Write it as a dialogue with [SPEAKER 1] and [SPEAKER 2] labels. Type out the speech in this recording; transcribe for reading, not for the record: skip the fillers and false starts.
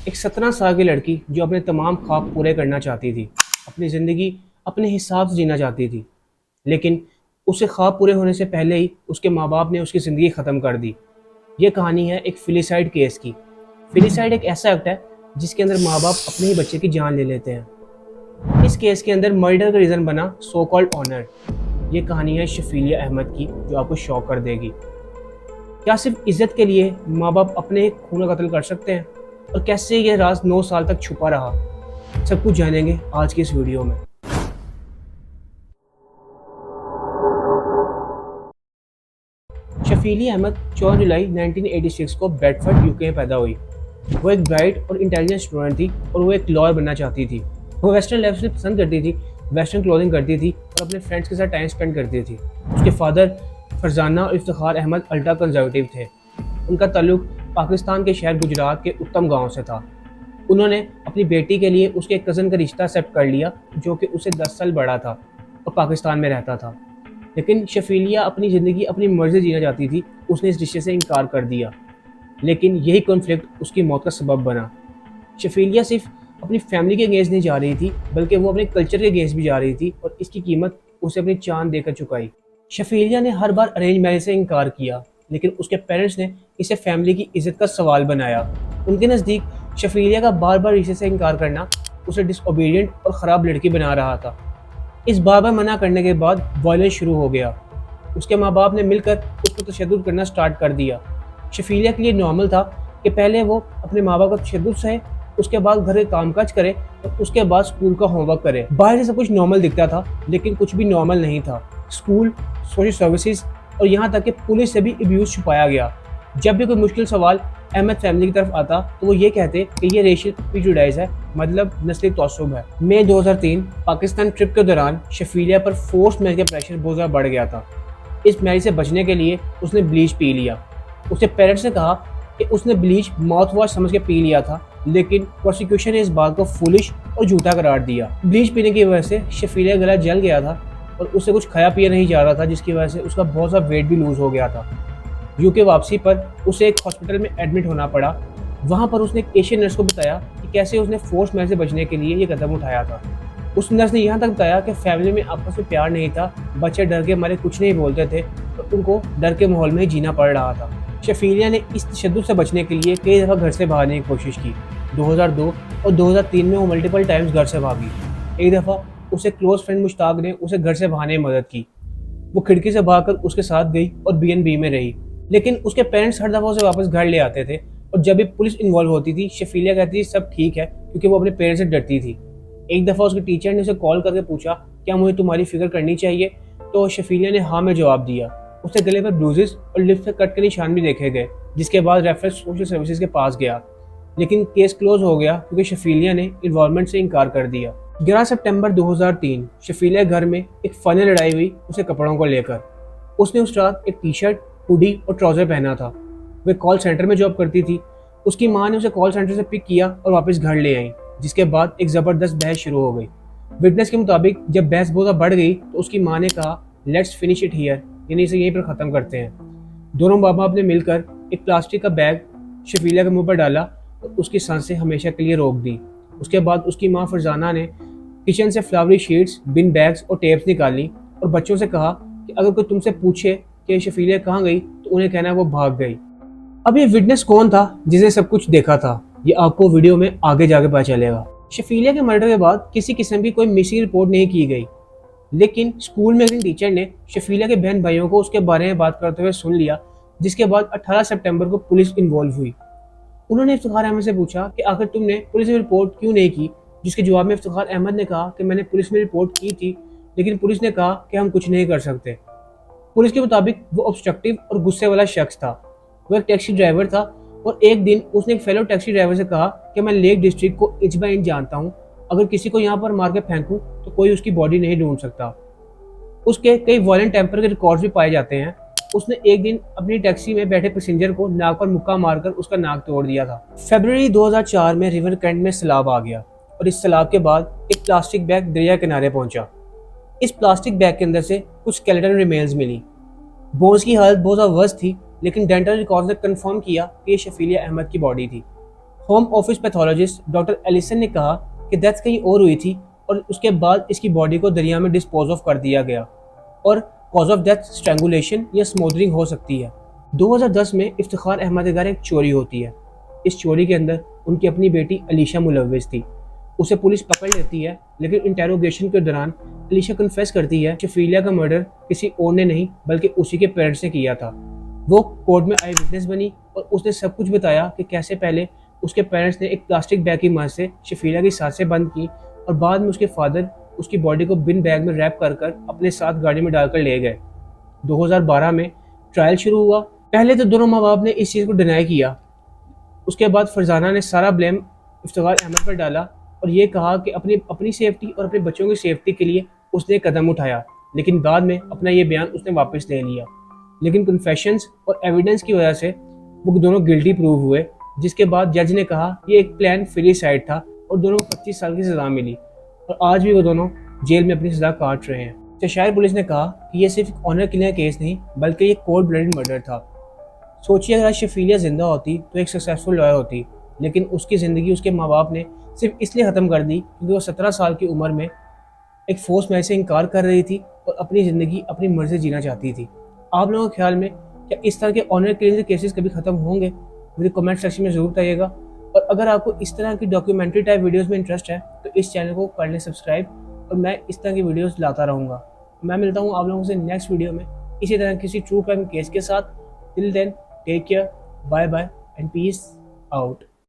[SPEAKER 1] एक 17 साल की लड़की जो अपने तमाम ख्वाब पूरे करना चाहती थी, अपनी ज़िंदगी अपने हिसाब से जीना चाहती थी, लेकिन उसे ख्वाब पूरे होने से पहले ही उसके माँ बाप ने उसकी ज़िंदगी ख़त्म कर दी। ये कहानी है एक फिलिसाइड केस की। फिलिसाइड एक ऐसा एक्ट है जिसके अंदर माँ बाप अपने ही बच्चे की जान ले लेते हैं। इस केस के अंदर मर्डर का रीज़न बना सो कॉल्ड ऑनर। ये कहानी है शफीलिया अहमद की, जो आपको शॉक कर देगी। क्या सिर्फ इज्जत के लिए माँ बाप अपने खून का कत्ल कर सकते हैं? और कैसे ये राज 9 साल तक छुपा रहा, सब कुछ जानेंगे आज की इस वीडियो में। शफीली अहमद 14 जुलाई 1986 को बेडफोर्ड यूके में पैदा हुई। वो एक ब्राइट और इंटेलिजेंट स्टूडेंट थी और वो एक लॉयर बनना चाहती थी। वो वेस्टर्न लाइफस्टाइल पसंद करती थी, वेस्टर्न क्लोथिंग करती थी और अपने फ्रेंड्स के साथ टाइम स्पेंड करती थी। उसके फादर फरजाना और इफ्तिखार अहमद अल्ट्रा कंजर्वेटिव थे। उनका ताल्लुक पाकिस्तान के शहर गुजरात के उत्तम गांव से था। उन्होंने अपनी बेटी के लिए उसके एक कज़न का रिश्ता एक्सेप्ट कर लिया, जो कि उससे 10 साल बड़ा था और पाकिस्तान में रहता था। लेकिन शफीलिया अपनी ज़िंदगी अपनी मर्जी जीना चाहती थी। उसने इस रिश्ते से इनकार कर दिया, लेकिन यही कॉन्फ्लिक्ट उसकी मौत का सबब बना। शफीलिया सिर्फ अपनी फैमिली के अगेंस्ट नहीं जा रही थी, बल्कि वो अपने कल्चर के अगेंस्ट भी जा रही थी और इसकी कीमत उसे अपनी जान देकर चुकाई। शफीलिया ने हर बार अरेंज मैरिज से इनकार किया, लेकिन उसके पेरेंट्स ने इसे फैमिली की इज्जत का सवाल बनाया। उनके नज़दीक शफीलिया का बार बार रिश्ते से इनकार करना उसे डिसओबीडियंट और ख़राब लड़की बना रहा था। इस बार बार मना करने के बाद वायलेंस शुरू हो गया। उसके माँ बाप ने मिलकर उस पर तशद्दुद करना स्टार्ट कर दिया। शफीलिया के लिए नॉर्मल था कि पहले वो अपने माँ बाप का तशद्दुद सहे, उसके बाद घर के कामकाज करे और उसके बाद स्कूल का होमवर्क करे। बाहर से सब कुछ नॉर्मल दिखता था, लेकिन कुछ भी नॉर्मल नहीं था। स्कूल, सोशल सर्विसेज और यहाँ तक कि पुलिस से भी अब्यूज़ छुपाया गया। जब भी कोई मुश्किल सवाल अहमद फैमिली की तरफ आता तो वो ये कहते कि ये रेशियल प्रिजुडाइज है, मतलब नस्ली तौसुब है। मई 2003 पाकिस्तान ट्रिप के दौरान शफीलिया पर फोर्स मैरिज का प्रेशर बहुत ज़्यादा बढ़ गया था। इस मैरिज से बचने के लिए उसने ब्लीच पी लिया। उसके पेरेंट्स ने कहा कि उसने ब्लीच माउथ वॉश समझ के पी लिया था, लेकिन प्रोसिक्यूशन ने इस बात को फुलिश और झूठा करार दिया। ब्लीच पीने की वजह से शफीलिया गला जल गया था और उससे कुछ खाया पिया नहीं जा रहा था, जिसकी वजह से उसका बहुत सा वेट भी लूज हो गया था। यूके वापसी पर उसे एक हॉस्पिटल में एडमिट होना पड़ा। वहाँ पर उसने एक एशियन नर्स को बताया कि कैसे उसने फोर्स मैरिज से बचने के लिए ये कदम उठाया था। उस नर्स ने यहाँ तक बताया कि फैमिली में आपस में प्यार नहीं था, बच्चे डर के मारे कुछ नहीं बोलते थे और उनको डर के माहौल में ही जीना पड़ रहा था। शफीलिया ने इस तशद्दुद से बचने के लिए कई दफ़ा घर से भागने की कोशिश की। 2002 और 2003 में वो मल्टीपल टाइम्स घर से भागी। एक दफ़ा उसे क्लोज फ्रेंड मुश्ताक ने उसे घर से भागने में मदद की। वो खिड़की से भागकर उसके साथ गई और बीएनबी में रही, लेकिन उसके पेरेंट्स हर दफ़ा उसे वापस घर ले आते थे और जब भी पुलिस इन्वॉल्व होती थी शफीलिया कहती थी सब ठीक है, क्योंकि वो अपने पेरेंट्स से डरती थी। एक दफ़ा उसके टीचर ने उसे कॉल करके पूछा क्या मुझे तुम्हारी फिक्र करनी चाहिए, तो शफीलिया ने हाँ में जवाब दिया। उसके गले पर ब्रूजेस और लिप्स पे कट के निशान भी देखे गए, जिसके बाद रेफरेंस सोशल सर्विसेज के पास गया, लेकिन केस क्लोज हो गया क्योंकि शफीलिया ने इन्वॉल्वमेंट से इनकार कर दिया। 11 सितंबर 2003 शफीलिया घर में एक फनी लड़ाई हुई उसे कपड़ों को लेकर। उसने उस रात एक टी शर्ट, हुडी और ट्राउजर पहना था। वह कॉल सेंटर में जॉब करती थी। उसकी माँ ने उसे कॉल सेंटर से पिक किया और वापस घर ले आई, जिसके बाद एक ज़बरदस्त बहस शुरू हो गई। विटनेस के मुताबिक जब बहस बहुत बढ़ गई तो उसकी माँ ने कहा लेट्स फिनिश इट हियर, यानी इसे यहीं पर ख़त्म करते हैं। दोनों माँ बाप ने मिलकर एक प्लास्टिक का बैग शफीलिया के मुंह पर डाला और उसकी सांसें हमेशा के लिए रोक दी। उसके बाद उसकी माँ फरजाना ने किचन से फ्लावरी शीट्स, बिन बैग्स और टेप्स निकाली और बच्चों से कहा कि अगर कोई तुमसे पूछे कि शफीलिया कहाँ गई तो उन्हें कहना वो भाग गई। अब ये विटनेस कौन था जिसने सब कुछ देखा था, ये आपको वीडियो में आगे जाके पता चलेगा। शफीलिया के मर्डर के बाद किसी किस्म की कोई मिसिंग रिपोर्ट नहीं की गई, लेकिन स्कूल में एक टीचर ने शफीलिया के बहन भाइयों को उसके बारे में बात करते हुए सुन लिया, जिसके बाद 18 सितंबर को पुलिस इन्वॉल्व हुई। उन्होंने इफ्तिखार अहमद से पूछा कि आखिर तुमने पुलिस में रिपोर्ट क्यों नहीं की, जिसके जवाब में इफ्तिखार अहमद ने कहा कि मैंने पुलिस में रिपोर्ट की थी, लेकिन पुलिस ने कहा कि हम कुछ नहीं कर सकते। पुलिस के मुताबिक वो ऑब्स्ट्रक्टिव और गुस्से वाला शख्स था। वो एक टैक्सी ड्राइवर था और एक दिन उसने एक फेलो टैक्सी ड्राइवर से कहा कि मैं लेक डिस्ट्रिक्ट को इंच बाय इंच जानता हूँ, अगर किसी को यहाँ पर मार के फेंकूं तो कोई उसकी बॉडी नहीं ढूंढ सकता। उसके कई वायलेंट टेम्पर के रिकॉर्ड्स भी पाए जाते हैं। उसने एक दिन अपनी टैक्सी में बैठे पैसेंजर को नाक पर मुक्का मारकर उसका नाक तोड़ दिया था। फरवरी 2004 में रिवर कैंट में सैलाब आ गया और इस सैलाब के बाद एक प्लास्टिक बैग दरिया किनारे पहुंचा। इस प्लास्टिक बैग के अंदर से कुछ स्केलेटन रिमेन्स मिली। बोन्स की हालत बहुत ज़्यादा वर्स्ट थी, लेकिन डेंटल रिकॉर्ड्स ने कंफर्म किया कि ये शफीलिया अहमद की बॉडी थी। Home office pathologist doctor Allison ने कहा कि डेथ कहीं और हुई थी और उसके बाद इसकी बॉडी को दरिया में डिस्पोज ऑफ कर दिया गया और कॉज ऑफ डेथ स्ट्रैंगुलेशन या स्मोदरिंग हो सकती है। 2010 में इफ्तिखार अहमद के घर एक चोरी होती है। इस चोरी के अंदर उनकी अपनी बेटी अलीशा मुलव्विस थी। उसे पुलिस पकड़ लेती है, लेकिन इंटेरोगेशन के दौरान अलीशा कन्फेस करती है कि शफीलिया का मर्डर किसी और ने नहीं बल्कि उसी के पेरेंट्स ने किया था। वो कोर्ट में आई विटनेस बनी और उसने सब कुछ बताया कि कैसे पहले उसके पेरेंट्स ने एक प्लास्टिक बैग की मदद से शफीलिया की सांसें बंद की और बाद में उसके फादर उसकी बॉडी को बिन बैग में रैप कर कर अपने साथ गाड़ी में डालकर ले गए। 2012 में ट्रायल शुरू हुआ। पहले तो दोनों माँ बाप ने इस चीज़ को डिनाई किया। उसके बाद फरजाना ने सारा ब्लेम इफ्तिखार अहमद पर डाला और ये कहा कि अपनी अपनी सेफ्टी और अपने बच्चों की सेफ्टी के लिए उसने कदम उठाया, लेकिन बाद में अपना ये बयान उसने वापस ले लिया। लेकिन कन्फेशंस और एविडेंस की वजह से वो दोनों गिल्टी प्रूव हुए, जिसके बाद जज ने कहा ये एक प्लान फिलिसाइड था और दोनों को 25 साल की सज़ा मिली और आज भी वो दोनों जेल में अपनी सज़ा काट रहे हैं। चेशायर पुलिस ने कहा कि ये सिर्फ ऑनर किलिंग केस नहीं बल्कि ये कोल्ड ब्लडेड मर्डर था। सोचिए अगर आज शफीलिया जिंदा होती तो एक सक्सेसफुल लॉयर होती, लेकिन उसकी ज़िंदगी उसके माँ बाप ने सिर्फ इसलिए ख़त्म कर दी क्योंकि वो 17 साल की उम्र में एक फोर्स मैरिज से इनकार कर रही थी और अपनी ज़िंदगी अपनी मर्जी से जीना चाहती थी। आप लोगों के ख्याल में क्या इस तरह के ऑनर किलिंग के केसेस कभी ख़त्म होंगे? मुझे कमेंट सेक्शन में ज़रूर बताइएगा। और अगर आपको इस तरह की डॉक्यूमेंट्री टाइप वीडियोज़ में इंटरेस्ट है तो इस चैनल को कर लें सब्सक्राइब और मैं इस तरह की वीडियोज़ लाता रहूँगा। मैं मिलता हूँ आप लोगों से नेक्स्ट वीडियो में इसी तरह किसी ट्रू क्राइम केस के साथ। Till then take care, bye bye and peace out.